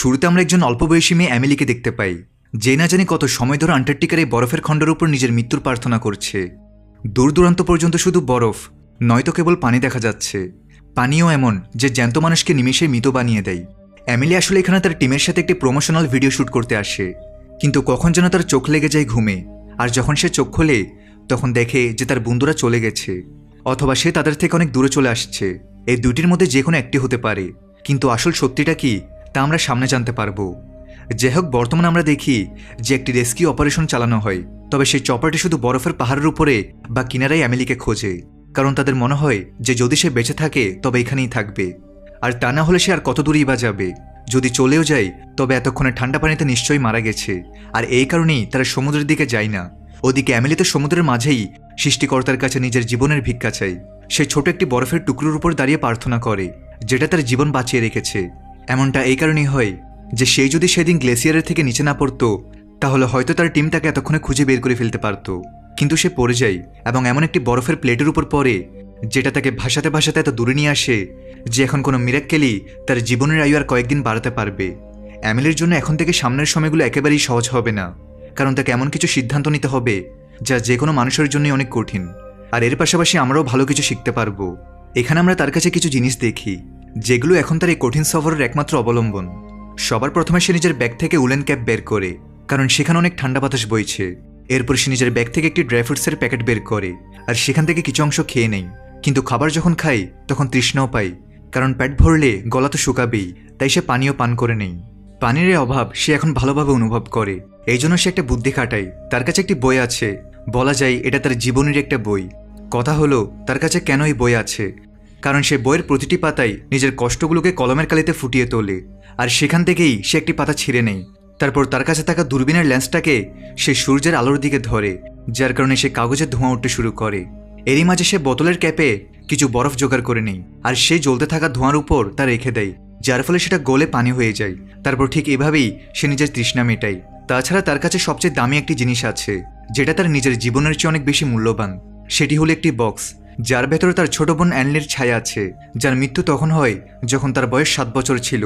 শুরুতে আমরা একজন অল্প বয়সী মেয়ে অ্যামিলিকে দেখতে পাই, যে না জানি কত সময় ধরে আন্টার্কটিকার এই বরফের খণ্ডের উপর নিজের মৃত্যুর প্রার্থনা করছে। দূর দূরান্ত পর্যন্ত শুধু বরফ, নয়তো কেবল পানি দেখা যাচ্ছে। পানিও এমন যে জ্যান্ত মানুষকে নিমেষে মৃত বানিয়ে দেয়। অ্যামিলি আসলে এখানে তার টিমের সাথে একটি প্রমোশনাল ভিডিও শ্যুট করতে আসে, কিন্তু কখন যেন তার চোখ লেগে যায় ঘুমে। আর যখন সে চোখ খোলে তখন দেখে যে তার বন্ধুরা চলে গেছে, অথবা সে তাদের থেকে অনেক দূরে চলে আসছে। এই দুইটির মধ্যে যে কোনো একটি হতে পারে, কিন্তু আসল সত্যিটা কি তা আমরা সামনে জানতে পারবো। যাই হোক, বর্তমানে আমরা দেখি যে একটি রেস্কিউ অপারেশন চালানো হয়, তবে সেই চপারটি শুধু বরফের পাহাড়ের উপরে বা কিনারায় অ্যামিলিকে খোঁজে, কারণ তাদের মনে হয় যে যদি সে বেঁচে থাকে তবে এখানেই থাকবে, আর তা না হলে সে আর কত দূরেই বা যাবে। যদি চলেও যায় তবে এতক্ষণে ঠান্ডা পানিতে নিশ্চয়ই মারা গেছে, আর এই কারণেই তারা সমুদ্রের দিকে যায় না। ওদিকে অ্যামিলি তো সমুদ্রের মাঝেই সৃষ্টিকর্তার কাছে নিজের জীবনের ভিক্ষা চাই। সে ছোট একটি বরফের টুকরোর উপর দাঁড়িয়ে প্রার্থনা করে, যেটা তার জীবন বাঁচিয়ে রেখেছে। এমনটা এই কারণেই হয় যে সেই যদি সেদিন গ্লেসিয়ারের থেকে নিচে না পড়তো তাহলে হয়তো তার টিম তাকে এতক্ষণে খুঁজে বের করে ফেলতে পারত। কিন্তু সে পড়ে যায় এবং এমন একটি বরফের প্লেটের উপর পড়ে যেটা তাকে ভাসাতে ভাসাতে এত দূরে নিয়ে আসে যে এখন কোনো মিরাক্কেলই তার জীবনের আয়ু আর কয়েকদিন বাড়াতে পারবে। অ্যামিলির জন্য এখন থেকে সামনের সময়গুলো একেবারেই সহজ হবে না, কারণ তাকে এমন কিছু সিদ্ধান্ত নিতে হবে যা যে কোনো মানুষের জন্যই অনেক কঠিন। আর এর পাশাপাশি আমরাও ভালো কিছু শিখতে পারবো। এখানে আমরা তার কাছে কিছু জিনিস দেখি যেগুলো এখন তার এই কঠিন সফরের একমাত্র অবলম্বন। সবার প্রথমে সে নিজের ব্যাগ থেকে উলেন ক্যাপ বের করে, কারণ সেখানে অনেক ঠান্ডা বাতাস বইছে। এরপর সে নিজের ব্যাগ থেকে একটি ড্রাই ফ্রুটসের প্যাকেট বের করে আর সেখান থেকে কিছু অংশ খেয়ে নেয়। কিন্তু খাবার যখন খায় তখন তৃষ্ণাও পায়, কারণ পেট ভরলে গলা তো শুকাবেই, তাই সে পানীয় পান করে নেয়। পানির অভাব সে এখন ভালোভাবে অনুভব করে, এই জন্য সে একটা বুদ্ধি খাটায়। তার কাছে একটি বই আছে, বলা যায় এটা তার জীবনের একটা বই। কথা হলো তার কাছে কেন এই বই আছে, কারণ সে বইয়ের প্রতিটি পাতায় নিজের কষ্টগুলোকে কলমের কালিতে ফুটিয়ে তোলে, আর সেখান থেকেই সে একটি পাতা ছিঁড়ে নেয়। তারপর তার কাছে থাকা দূরবীনের লেন্সটাকে সে সূর্যের আলোর দিকে ধরে, যার কারণে সে কাগজের ধোঁয়া উঠতে শুরু করে। এরই মাঝে সে বোতলের ক্যাপে কিছু বরফ জোগাড় করে নেয় আর সে জ্বলতে থাকা ধোঁয়ার উপর তা রেখে দেয়, যার ফলে সেটা গলে পানি হয়ে যায়। তারপর ঠিক এভাবেই সে নিজের তৃষ্ণা মেটায়। তাছাড়া তার কাছে সবচেয়ে দামি একটি জিনিস আছে যেটা তার নিজের জীবনের চেয়ে অনেক বেশি মূল্যবান। সেটি হলো একটি বক্স, যার ভেতরে তার ছোট বোন অ্যানলির ছায়া আছে, যার মৃত্যু তখন হয় যখন তার বয়স 7 বছর ছিল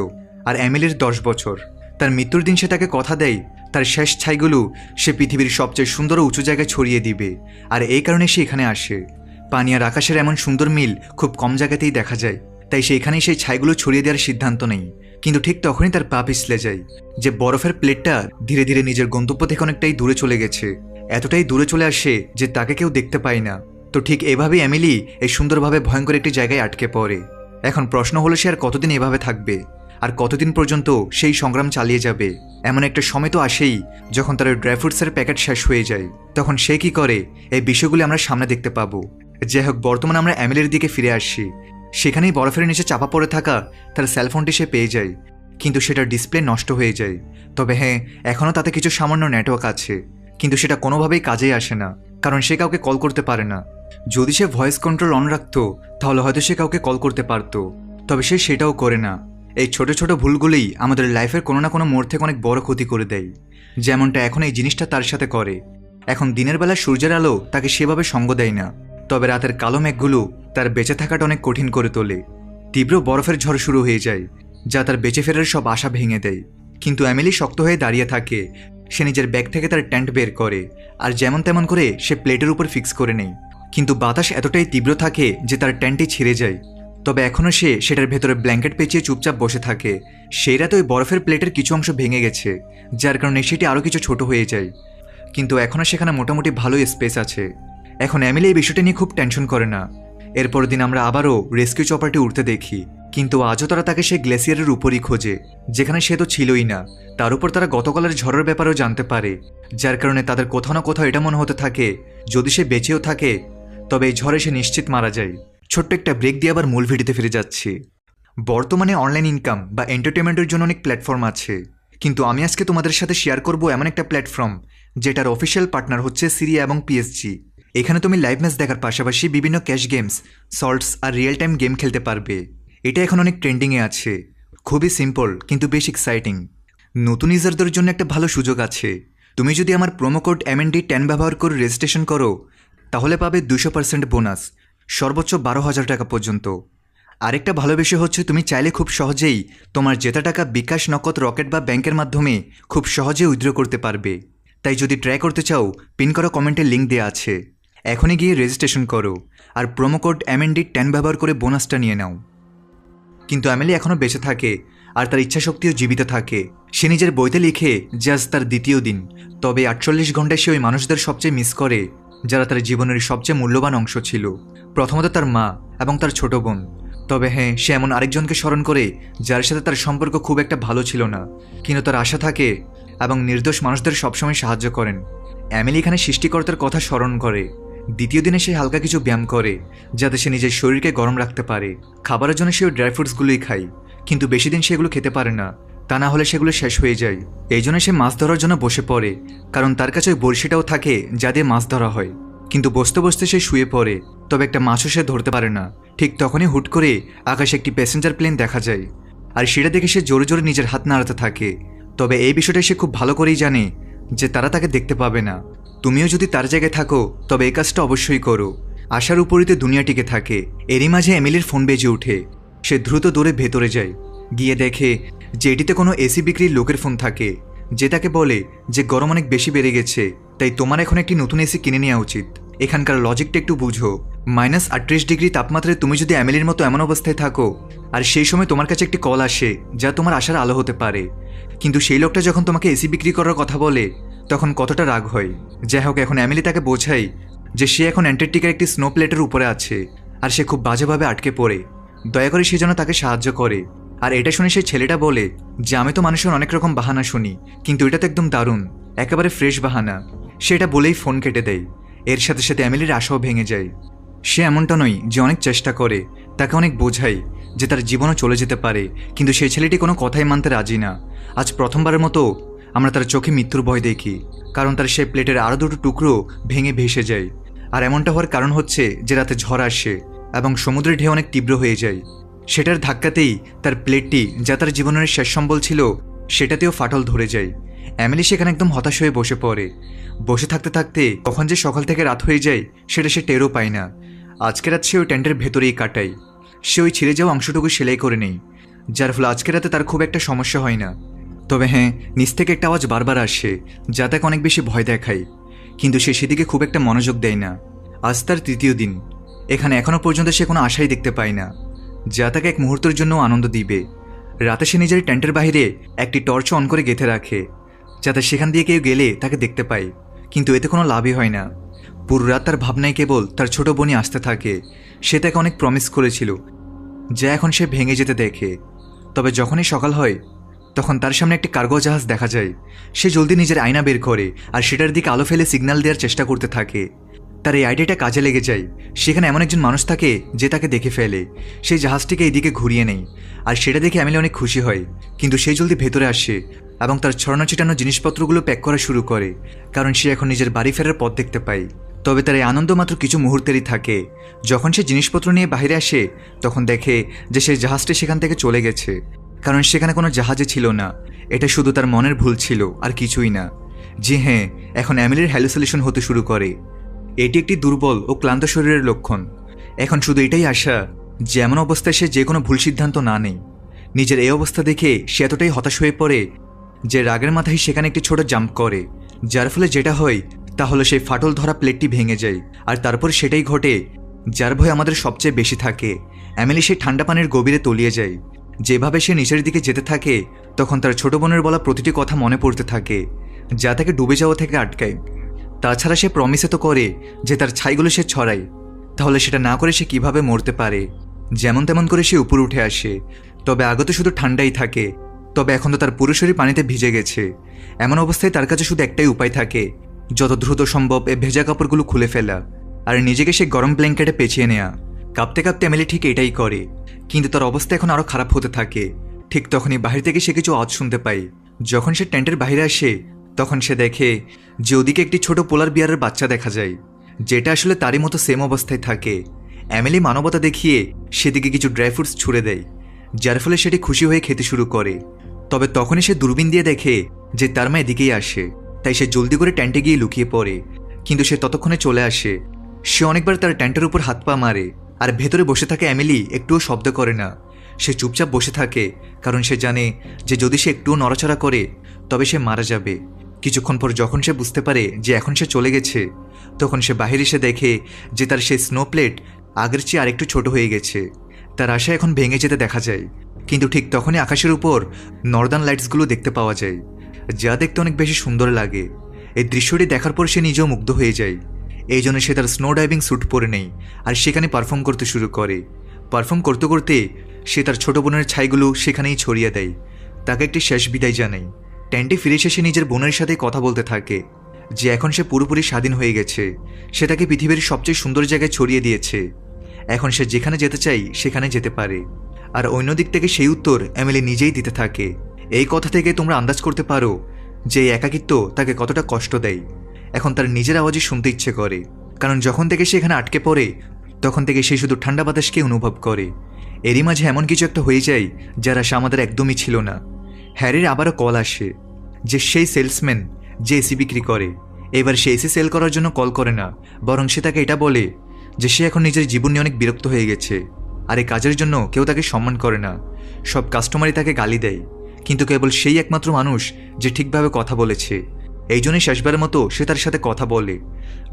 আর অ্যামিলির 10 বছর। তার মৃত্যুর দিন সে তাকে কথা দেয় তার শেষ ছাইগুলো সে পৃথিবীর সবচেয়ে সুন্দর ও উঁচু জায়গায় ছড়িয়ে দিবে, আর এই কারণে সে এখানে আসে। পানি আর আকাশের এমন সুন্দর মিল খুব কম জায়গাতেই দেখা যায়, তাই সে এখানেই সেই ছাইগুলো ছড়িয়ে দেওয়ার সিদ্ধান্ত নেয়। কিন্তু ঠিক তখনই তার পা পিছলে যায়, যে বরফের প্লেটটা ধীরে ধীরে নিজের গন্তব্য থেকে অনেকটাই দূরে চলে গেছে। এতটাই দূরে চলে আসে যে তাকে কেউ দেখতে পায় না। তো ঠিক এভাবেই অ্যামিলি এই সুন্দরভাবে ভয়ঙ্কর একটি জায়গায় আটকে পড়ে। এখন প্রশ্ন হলো সে আর কতদিন এভাবে থাকবে, আর কতদিন পর্যন্ত সেই সংগ্রাম চালিয়ে যাবে। এমন একটা সময় তো আসেই যখন তার ওই ড্রাই ফ্রুটসের প্যাকেট শেষ হয়ে যায়, তখন সে কি করে এই বিষয়গুলি আমরা সামনে দেখতে পাবো। যাই হোক, বর্তমানে আমরা অ্যামিলির দিকে ফিরে আসি। সেখানেই বরফের নিচে চাপা পড়ে থাকা তার সেলফোনটি সে পেয়ে যায়, কিন্তু সেটার ডিসপ্লে নষ্ট হয়ে যায়। তবে হ্যাঁ, এখনও তাতে কিছু সামান্য নেটওয়ার্ক আছে, কিন্তু সেটা কোনোভাবেই কাজেই আসে না, কারণ সে কাউকে কল করতে পারে না। যদি সে ভয়েস কন্ট্রোল অন রাখতো তাহলে হয়তো সে কাউকে কল করতে পারতো, তবে সে সেটাও করে না। এই ছোট ছোট ভুলগুলোই আমাদের লাইফের কোনো না কোনো মোড় থেকে অনেক বড় ক্ষতি করে দেয়, যেমনটা এখন এই জিনিসটা তার সাথে করে। এখন দিনের বেলা সূর্যের আলো তাকে সেভাবে সঙ্গ দেয় না, তবে রাতের কালো মেঘগুলো তার বেঁচে থাকাটা অনেক কঠিন করে তোলে। তীব্র বরফের ঝড় শুরু হয়ে যায়, যা তার বেঁচে ফেরার সব আশা ভেঙে দেয়। কিন্তু অ্যামিলি শক্ত হয়ে দাঁড়িয়ে থাকে। সে নিজের ব্যাগ থেকে তার টেন্ট বের করে আর যেমন তেমন করে সে প্লেটের উপর ফিক্স করে নেয়, কিন্তু বাতাস এতটাই তীব্র থাকে যে তার টেন্টই ছিঁড়ে যায়। তবে এখনও সে সেটার ভেতরে ব্ল্যাঙ্কেট পেঁচিয়ে চুপচাপ বসে থাকে। সেই রাতে ওই বরফের প্লেটের কিছু অংশ ভেঙে গেছে, যার কারণে সেটি আরও কিছু ছোট হয়ে যায়, কিন্তু এখনও সেখানে মোটামুটি ভালোই স্পেস আছে। এখন অ্যামিলি এই বিষয়টা নিয়ে খুব টেনশন করে না। এরপর দিন আমরা আবারও রেস্কিউ চপারটি উঠতে দেখি, কিন্তু আজও তারা তাকে সেই গ্লেসিয়ারের উপরই খোঁজে, যেখানে সে তো ছিলই না। তার উপর তারা গতকালের ঝড়ের ব্যাপারেও জানতে পারে, যার কারণে তাদের কোথাও না কোথাও এটা মনে হতে থাকে যদি সে বেঁচেও থাকে তবে এই ঝড়ে সে নিশ্চিত মারা যায়। ছোট্ট একটা ব্রেক দিয়ে আবার মূল ভিডিওতে ফিরে যাচ্ছি। বর্তমানে অনলাইন ইনকাম বা এন্টারটেনমেন্টের জন্য অনেক প্ল্যাটফর্ম আছে, কিন্তু আমি আজকে তোমাদের সাথে শেয়ার করব এমন একটা প্ল্যাটফর্ম যেটার অফিসিয়াল পার্টনার হচ্ছে সিরিয়া এবং পিএসজি। এখানে তুমি লাইভ ম্যাচ দেখার পাশাপাশি বিভিন্ন ক্যাশ গেমস, সল্টস আর রিয়েল টাইম গেম খেলতে পারবে। এটা এখন অনেক ট্রেন্ডিংয়ে আছে। খুবই সিম্পল কিন্তু বেশ এক্সাইটিং। নতুন ইউজারদের জন্য একটা ভালো সুযোগ আছে। তুমি যদি আমার প্রোমো কোড MND10 ব্যবহার করে রেজিস্ট্রেশন করো তাহলে পাবে 200% বোনাস, সর্বোচ্চ 12,000 টাকা পর্যন্ত। আরেকটা ভালো বিষয় হচ্ছে তুমি চাইলে খুব সহজেই তোমার জেতা টাকা বিকাশ, নগদ, রকেট বা ব্যাংকের মাধ্যমে খুব সহজে উইথড্র করতে পারবে। তাই যদি ট্রাই করতে চাও, পিন করা কমেন্টের লিঙ্ক দেওয়া আছে, এখনই গিয়ে রেজিস্ট্রেশন করো আর প্রোমো কোড MND10 ব্যবহার করে বোনাসটা নিয়ে নাও। কিন্তু অ্যামেলি এখনও বেঁচে থাকে আর তার ইচ্ছাশক্তিও জীবিত থাকে। সে নিজের বইতে লিখে যে আজ তার দ্বিতীয় দিন, তবে 48 ঘন্টায় সে ওই মানুষদের সবচেয়ে মিস করে যারা তার জীবনের সবচেয়ে মূল্যবান অংশ ছিল। প্রথমত তার মা এবং তার ছোট বোন। তবে হ্যাঁ, সে এমন আরেকজনকে স্মরণ করে যার সাথে তার সম্পর্ক খুব একটা ভালো ছিল না, কিন্তু তার আশা থাকে এবং নির্দোষ মানুষদের সবসময় সাহায্য করেন। অ্যামেলি এখানে সৃষ্টিকর্তার কথা স্মরণ করে। দ্বিতীয় দিনে সে হালকা কিছু ব্যায়াম করে যাতে সে নিজের শরীরকে গরম রাখতে পারে। খাবারের জন্য সে ওই ড্রাই ফ্রুটসগুলোই খায়, কিন্তু বেশি দিন সেগুলো খেতে পারে না, তা না হলে সেগুলো শেষ হয়ে যায়। এই জন্য সে মাছ ধরার জন্য বসে পড়ে, কারণ তার কাছে ওই বড়শিটাও থাকে যা দিয়ে মাছ ধরা হয়। কিন্তু বসতে বসতে সে শুয়ে পড়ে, তবে একটা মাছও সে ধরতে পারে না। ঠিক তখনই হুট করে আকাশে একটি প্যাসেঞ্জার প্লেন দেখা যায়, আর সেটা দেখে সে জোরে জোরে নিজের হাত নাড়াতে থাকে। তবে এই বিষয়টা সে খুব ভালো করেই জানে যে তারা তাকে দেখতে পাবে না। তুমিও যদি তার জায়গায় থাকো তবে এই কাজটা অবশ্যই করো। আশার উপরিতে দুনিয়া টিকে থাকে। এরই মাঝে এমিলির ফোন বেজে ওঠে। সে দ্রুত দৌড়ে ভেতরে যায়, গিয়ে দেখে যে এটিতে কোনো এসি বিক্রির লোকের ফোন থাকে, যে তাকে বলে যে গরম অনেক বেশি বেড়ে গেছে, তাই তোমার এখন একটি নতুন এসি কিনে নেওয়া উচিত। এখানকার লজিকটা একটু বুঝো। -38 ডিগ্রি তাপমাত্রায় তুমি যদি অ্যামেলির মতো এমন অবস্থায় থাকো, আর সেই সময় তোমার কাছে একটি কল আসে যা তোমার আশার আলো হতে পারে, কিন্তু সেই লোকটা যখন তোমাকে এসি বিক্রি করার কথা বলে তখন কতটা রাগ হয়। যাই হোক, এখন অ্যামেলি তাকে বোঝায় যে সে এখন অ্যান্টার্কটিকার একটি স্নো প্লেটের উপরে আছে আর সে খুব বাজেভাবে আটকে পড়ে। দয়া করে সে যেন তাকে সাহায্য করে। আর এটা শুনে সেই ছেলেটা বলে যে আমি তো মানুষের অনেক রকম বাহানা শুনি, কিন্তু এটা তো একদম দারুণ, একেবারে ফ্রেশ বাহানা। সেটা বলেই ফোন কেটে দেয়। এর সাথে সাথে অ্যামেলির আশাও ভেঙে যায়। সে এমনটা নয় যে অনেক চেষ্টা করে, তাকে অনেক বোঝায় যে তার জীবনও চলে যেতে পারে, কিন্তু সেই ছেলেটি কোনো কথাই মানতে রাজি না। আজ প্রথমবারের মতো আমরা তার চোখে মৃত্যুর ভয় দেখি, কারণ তার সেই প্লেটের আরও দুটো টুকরো ভেঙে ভেসে যায়। আর এমনটা হওয়ার কারণ হচ্ছে যে রাতে ঝড় আসে এবং সমুদ্রের ঢেউ অনেক তীব্র হয়ে যায়। সেটার ধাক্কাতেই তার প্লেটটি, যা তার জীবনের শেষ সম্বল ছিল, সেটাতেও ফাটল ধরে যায়। অ্যামেলি সেখানে একদম হতাশ হয়ে বসে পড়ে। বসে থাকতে থাকতে কখন যে সকাল থেকে রাত হয়ে যায় সেটা সে টেরও পায় না। আজকে রাত সে ওই টেন্টের ভেতরেই কাটায়। সে ওই ছিঁড়ে যাওয়া অংশটুকু সেলাই করে নেই, যার ফলে আজকে রাতে তার খুব একটা সমস্যা হয় না। তবে হ্যাঁ, নিচ থেকে একটা আওয়াজ বারবার আসে যা তাকে অনেক বেশি ভয় দেখায়, কিন্তু সে সেদিকে খুব একটা মনোযোগ দেয় না। আজ তার তৃতীয় দিন। এখানে এখনও পর্যন্ত সে কোনো আশাই দেখতে পায় না যা তাকে এক মুহূর্তের জন্য আনন্দ দিবে। রাতে সে নিজের টেন্টের বাইরে একটি টর্চ অন করে গেঁথে রাখে, যাতে সেখান দিয়ে কেউ গেলে তাকে দেখতে পায়, কিন্তু এতে কোনো লাভই হয় না। পুরো রাত তার ভাবনায় কেবল তার ছোট বোনই আসতে থাকে। সে তাকে অনেক প্রমিস করেছিল, যা এখন সে ভেঙে যেতে দেখে। তবে যখনই সকাল হয় তখন তার সামনে একটি কার্গো জাহাজ দেখা যায়। সে জলদি নিজের আয়না বের করে আর সেটার দিকে আলো ফেলে সিগন্যাল দেওয়ার চেষ্টা করতে থাকে। তার এই আইডিয়াটা কাজে লেগে যায়। সেখানে এমন একজন মানুষ থাকে যে তাকে দেখে ফেলে। সেই জাহাজটিকে এইদিকে ঘুরিয়ে নেয়, আর সেটা দেখে অ্যামেলি অনেক খুশি হয়। কিন্তু সে জলদি ভেতরে আসে এবং তার ছড়ানো ছিটানো জিনিসপত্রগুলো প্যাক করা শুরু করে, কারণ সে এখন নিজের বাড়ি ফেরার পথ দেখতে পায়। তবে তার এই আনন্দ মাত্র কিছু মুহূর্তেরই থাকে। যখন সে জিনিসপত্র নিয়ে বাইরে আসে তখন দেখে যে সেই জাহাজটি সেখান থেকে চলে গেছে, কারণ সেখানে কোনো জাহাজে ছিল না। এটা শুধু তার মনের ভুল ছিল, আর কিছুই না। জি হ্যাঁ, এখন অ্যামেলির হ্যালুসিনেশন হতে শুরু করে। এটি একটি দুর্বল ও ক্লান্ত শরীরের লক্ষণ। এখন শুধু এটাই আশা যে এমন অবস্থায় সে যে কোনো ভুল সিদ্ধান্ত না নেয়। নিজের এই অবস্থা দেখে সে এতটাই হতাশ হয়ে পড়ে যে রাগের মাথায় সেখানে একটি ছোট জাম্প করে, যার ফলে যেটা হয় তা হলো সেই ফাটল ধরা প্লেটটি ভেঙে যায়। আর তারপর সেটাই ঘটে যার ভয় আমাদের সবচেয়ে বেশি থাকে। অ্যামেলি সেই ঠান্ডা পানির গভীরে তলিয়ে যায়। যেভাবে সে নিচের দিকে যেতে থাকে তখন তার ছোট বোনের বলা প্রতিটি কথা মনে পড়তে থাকে, যা তাকে ডুবে যাওয়া থেকে আটকায়। তাছাড়া সে প্রমিসে তো করে যে তার ছাইগুলো সে ছড়ায়, তাহলে সেটা না করে সে কিভাবে মরতে পারে। যেমন তেমন করে সে উপরে উঠে আসে, তবে আগে তো শুধু ঠান্ডাই থাকে। তবে এখন তো তার পুরো শরীর পানিতে ভিজে গেছে। এমন অবস্থায় তার কাছে শুধু একটাই উপায় থাকে, যত দ্রুত সম্ভব এই ভেজা কাপড়গুলো খুলে ফেলা আর নিজেকে সে গরম ব্ল্যাঙ্কেটে পেঁচিয়ে নেয়া। কাঁপতে কাঁপতে অ্যামেলি ঠিক এটাই করে, কিন্তু তার অবস্থা এখন আরও খারাপ হতে থাকে। ঠিক তখনই বাহির থেকে সে কিছু আওয়াজ শুনতে পায়। যখন সে টেন্টের বাইরে আসে তখন সে দেখে যে ওদিকে একটি ছোট পোলার বিয়ারের বাচ্চা দেখা যায়, যেটা আসলে তারই মতো সেম অবস্থায় থাকে। অ্যামেলি মানবতা দেখিয়ে সেদিকে কিছু ড্রাই ফ্রুটস ছুঁড়ে দেয়, যার ফলে সেটি খুশি হয়ে খেতে শুরু করে। তবে তখনই সে দূরবীন দিয়ে দেখে যে তার মা এদিকেই আসে, তাই সে জলদি করে টেন্টে গিয়ে লুকিয়ে পড়ে। কিন্তু সে ততক্ষণে চলে আসে। সে অনেকবার তার টেন্টের উপর হাত পা মারে, আর ভেতরে বসে থাকে এমিলি একটুও শব্দ করে না। সে চুপচাপ বসে থাকে, কারণ সে জানে যে যদি সে একটুও নড়াচড়া করে তবে সে মারা যাবে। কিছুক্ষণ পর যখন সে বুঝতে পারে যে এখন সে চলে গেছে, তখন সে বাহিরে এসে দেখে যে তার সেই স্নো প্লেট আগের চেয়ে আরেকটু ছোট হয়ে গেছে। তার আশা এখন ভেঙে যেতে দেখা যায়। কিন্তু ঠিক তখনই আকাশের উপর নর্দার্ন লাইটসগুলো দেখতে পাওয়া যায়, যা দেখতে অনেক বেশি সুন্দর লাগে। এই দৃশ্যটি দেখার পর সে নিজেও মুগ্ধ হয়ে যায়। এই জন্য সে তার স্নো ডাইভিং স্যুট পরে নেয় আর সেখানে পারফর্ম করতে শুরু করে। পারফর্ম করতে করতে সে তার ছোট বোনের ছাইগুলো সেখানেই ছড়িয়ে দেয়। তাকে একটি শেষ বিদায় জানায়। টেন্টে ফিরে এসে সে নিজের বোনের সাথে কথা বলতে থাকে যে এখন সে পুরোপুরি স্বাধীন হয়ে গেছে। সে তাকে পৃথিবীর সবচেয়ে সুন্দর জায়গায় ছড়িয়ে দিয়েছে। এখন সে যেখানে যেতে চাই সেখানে যেতে পারে। আর অন্যদিক থেকে সেই উত্তর এমিলি নিজেই দিতে থাকে। এই কথা থেকে তোমরা আন্দাজ করতে পারো যে এই একাকিত্ব তাকে কতটা কষ্ট দেয়। এখন তার নিজের আওয়াজই শুনতে ইচ্ছে করে, কারণ যখন থেকে সে এখানে আটকে পড়ে তখন থেকে সে শুধু ঠান্ডা বাতাসকে অনুভব করে। এরই মাঝে এমন কিছু একটা হয়ে যায় যার আশা আমাদের একদমই ছিল না। হ্যারির আবারও কল আসে যে সেই সেলসম্যান যে এসি বিক্রি করে, এবার সে এসি সেল করার জন্য কল করে না, বরং সে তাকে এটা বলে যে সে এখন নিজের জীবন নিয়ে অনেক বিরক্ত হয়ে গেছে। আর এই কাজের জন্য কেউ তাকে সম্মান করে না, সব কাস্টমারই তাকে গালি দেয়। কিন্তু কেবল সেই একমাত্র মানুষ যে ঠিকভাবে কথা বলেছে। এই জন্যই শেষবারের মতো সে তার সাথে কথা বলে,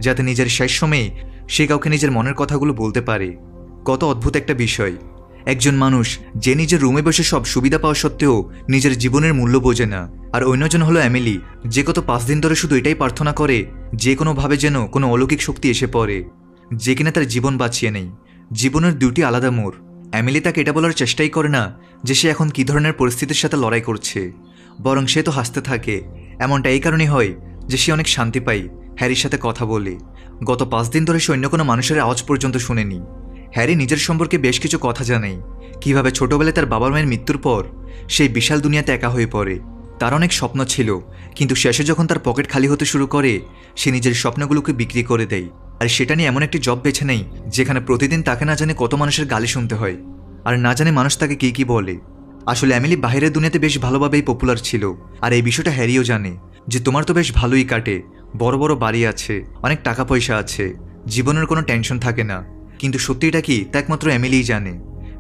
যাতে নিজের শেষ সময়ে সে কাউকে নিজের মনের কথাগুলো বলতে পারে। কত অদ্ভুত একটা বিষয়! একজন মানুষ যে নিজের রুমে বসে সব সুবিধা পাওয়া সত্ত্বেও নিজের জীবনের মূল্য বোঝে না। আর অন্যজন হলো এমিলি, যে গত 5 দিন ধরে শুধু এটাই প্রার্থনা করে যে কোনোভাবে যেন কোনো অলৌকিক শক্তি এসে পড়ে, যে কিনা তার জীবন বাঁচিয়ে নেই। জীবনের দুটি আলাদা মোড়। এমিলি তাকে এটা বলার চেষ্টাই করে না যে সে এখন কী ধরনের পরিস্থিতির সাথে লড়াই করছে, বরং সে তো হাসতে থাকে। এমনটা এই কারণেই হয় যে সে অনেক শান্তি পায় হ্যারির সাথে কথা বলে। গত 5 দিন ধরে সে অন্য কোনো মানুষের আওয়াজ পর্যন্ত শুনেনি। হ্যারি নিজের সম্পর্কে বেশ কিছু কথা জানায়, কিভাবে ছোটবেলায় তার বাবার মায়ের মৃত্যুর পর সেই বিশাল দুনিয়াতে একা হয়ে পড়ে। তার অনেক স্বপ্ন ছিল, কিন্তু শেষে যখন তার পকেট খালি হতে শুরু করে সে নিজের স্বপ্নগুলোকে বিক্রি করে দেয়। আর সেটা নিয়ে এমন একটি জব বেছে নেই যেখানে প্রতিদিন তাকে না জানে কত মানুষের গালি শুনতে হয়, আর না জানে মানুষ তাকে কী কী বলে। আসলে এমিলি বাইরের দুনিয়াতে বেশ ভালোভাবেই পপুলার ছিল। আর এই বিষয়টা হ্যারিও জানে যে তোমার তো বেশ ভালোই কাটে, বড় বড় বাড়ি আছে, অনেক টাকা পয়সা আছে, জীবনের কোনো টেনশন থাকে না। কিন্তু সত্যিটা কি তা একমাত্র এমিলিই জানে।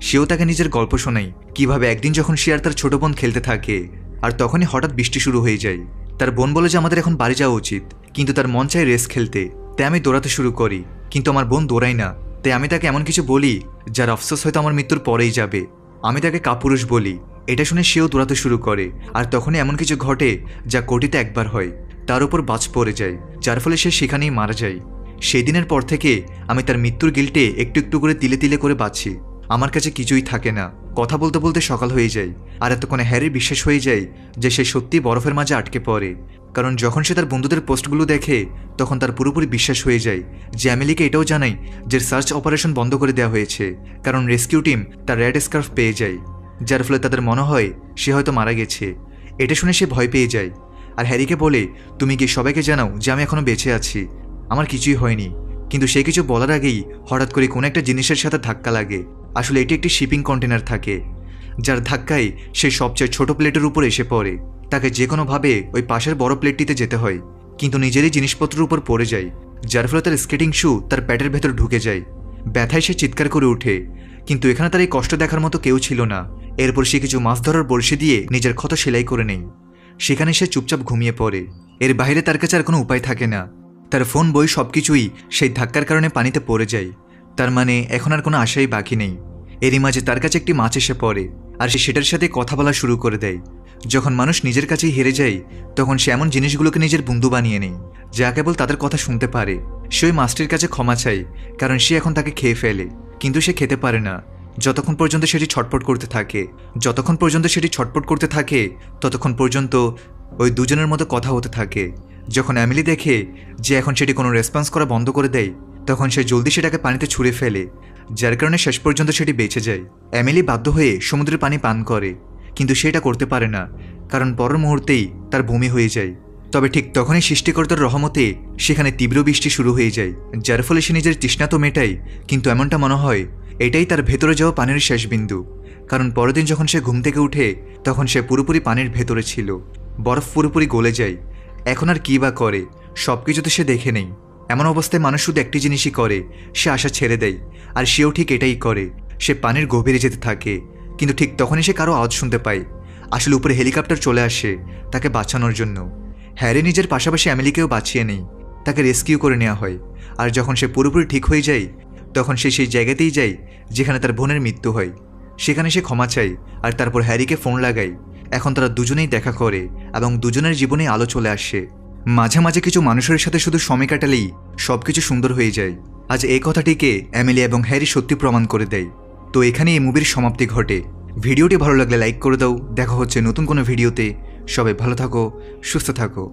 সেও তাকে নিজের গল্প শোনায় কিভাবে একদিন যখন সে আর তার ছোট বোন খেলতে থাকে, আর তখনই হঠাৎ বৃষ্টি শুরু হয়ে যায়। তার বোন বলে যে আমাদের এখন বাড়ি যাওয়া উচিত, কিন্তু তার মন চায় রেস খেলতে। তাই আমি দৌড়াতে শুরু করি, কিন্তু আমার বোন দৌড়ায় না। তাই আমি তাকে এমন কিছু বলি যার আফসোস হয়তো আমার মৃত্যুর পরেই যাবে। আমি তাকে কাপুরুষ বলি। এটা শুনে সেও দৌড়াতে শুরু করে, আর তখনই এমন কিছু ঘটে যা কোটিতে একবার হয়। তার উপর বাজ পড়ে যায়, যার ফলে সে সেখানেই মারা যায়। সেই দিনের পর থেকে আমি তার মৃত্যুর গিল্টে একটু একটু করে তিলে তিলে করে বাঁচি। আমার কাছে কিছুই থাকে না। কথা বলতে বলতে সকাল হয়ে যায়, আর এতক্ষণে হ্যারির বিশ্বাস হয়ে যায় যে সে সত্যি বরফের মাঝে আটকে পড়ে। কারণ যখন সে তার বন্ধুদের পোস্টগুলো দেখে তখন তার পুরোপুরি বিশ্বাস হয়ে যায় যে এমিলিকে এটাও জানায় যে সার্চ অপারেশন বন্ধ করে দেওয়া হয়েছে, কারণ রেস্কিউ টিম তার রেড স্কার্ফ পেয়ে যায়, যার ফলে তাদের মনে হয় সে হয়তো মারা গেছে। এটা শুনে সে ভয় পেয়ে যায় আর হ্যারিকে বলে, তুমি গিয়ে সবাইকে জানাও যে আমি এখনো বেঁচে আছি, আমার কিছুই হয়নি। কিন্তু সে কিছু বলার আগেই হঠাৎ করে কোনো একটা জিনিসের সাথে ধাক্কা লাগে। আসলে এটি একটি শিপিং কন্টেনার থাকে, যার ধাক্কায় সে সবচেয়ে ছোট প্লেটের উপর এসে পড়ে। তাকে যে কোনোভাবে ওই পাশের বড় প্লেটটিতে যেতে হয়, কিন্তু নিজেরই জিনিসপত্রের উপর পড়ে যায়, যার ফলে তার স্কেটিং শু তার প্যাটের ভেতর ঢুকে যায়। ব্যথায় সে চিৎকার করে ওঠে, কিন্তু এখানে তার এই কষ্ট দেখার মতো কেউ ছিল না। এরপর সে কিছু মাছ ধরার বড়শি দিয়ে নিজের ক্ষত সেলাই করে নেয়। সেখানে সে চুপচাপ ঘুমিয়ে পড়ে। এর বাইরে তার কাছে আর কোনো উপায় থাকে না। তার ফোন, বই সবকিছুই সেই ধাক্কার কারণে পানিতে পড়ে যায়। তার মানে এখন আর কোনো আশাই বাকি নেই। এরই মাঝে তার কাছে একটি মাছ এসে পড়ে, আর সে সেটার সাথে কথা বলা শুরু করে দেয়। যখন মানুষ নিজের কাছেই হেরে যায় তখন সে এমন জিনিসগুলোকে নিজের বন্ধু বানিয়ে নেয় যা কেবল তাদের কথা শুনতে পারে। সে ওই মাছটির কাছে ক্ষমা চায়, কারণ সে এখন তাকে খেয়ে ফেলে, কিন্তু সে খেতে পারে না যতক্ষণ পর্যন্ত সেটি ছটপট করতে থাকে। যতক্ষণ পর্যন্ত সেটি ছটপট করতে থাকে ততক্ষণ পর্যন্ত ওই দুজনের মতো কথা হতে থাকে। যখন এমিলি দেখে যে এখন সেটি কোনো রেসপন্স করা বন্ধ করে দেয়, তখন সে জলদি সেটাকে পানিতে ছুঁড়ে ফেলে, যার কারণে শেষ পর্যন্ত সেটি বেঁচে যায়। এমিলি বাধ্য হয়ে সমুদ্রের পানি পান করে, কিন্তু সে এটা করতে পারে না, কারণ পরের মুহূর্তেই তার বমি হয়ে যায়। তবে ঠিক তখনই সৃষ্টিকর্তার রহমতে সেখানে তীব্র বৃষ্টি শুরু হয়ে যায়, যার ফলে সে নিজের তৃষ্ণা তো মেটায়, কিন্তু এমনটা মনে হয় এটাই তার ভেতরে যাওয়া পানির শেষ বিন্দু। কারণ পরের দিন যখন সে ঘুম থেকে উঠে তখন সে পুরোপুরি পানির ভেতরে ছিল। বরফ পুরোপুরি গলে যায়। এখন আর কী বা করে, সব কিছুতে সে দেখে নেই। এমন অবস্থায় মানুষ শুধু একটি জিনিসই করে, সে আশা ছেড়ে দেয়। আর সেও ঠিক এটাই করে, সে পানির গভীরে যেতে থাকে। কিন্তু ঠিক তখনই সে কারো আওয়াজ শুনতে পায়। আসলে উপরে হেলিকপ্টার চলে আসে তাকে বাঁচানোর জন্য। হ্যারি নিজের পাশাপাশি এমিলিকেও বাঁচিয়ে নেয়, তাকে রেস্কিউ করে নেওয়া হয়। আর যখন সে পুরোপুরি ঠিক হয়ে যায়, তখন সে সেই জায়গাতেই যায় যেখানে তার বোনের মৃত্যু হয়। সেখানে সে ক্ষমা চায় আর তারপর হ্যারিকে ফোন লাগায়। এখন তারা দুজনেই দেখা করে এবং দুজনের জীবনে আলো চলে আসে। মাঝে মাঝে কিছু মানুষের সাথে শুধু সময় কাটালেই সবকিছু সুন্দর হয়ে যায়। আজ এই কথাটিকে এমিলি এবং হ্যারি সত্যি প্রমাণ করে দেয়। তো এখানে এই মুভির সমাপ্তি ঘটে। ভিডিওটি ভালো লাগলে লাইক করে দাও। দেখা হচ্ছে নতুন কোনো ভিডিওতে। সবাই ভালো থাকো, সুস্থ থাকো।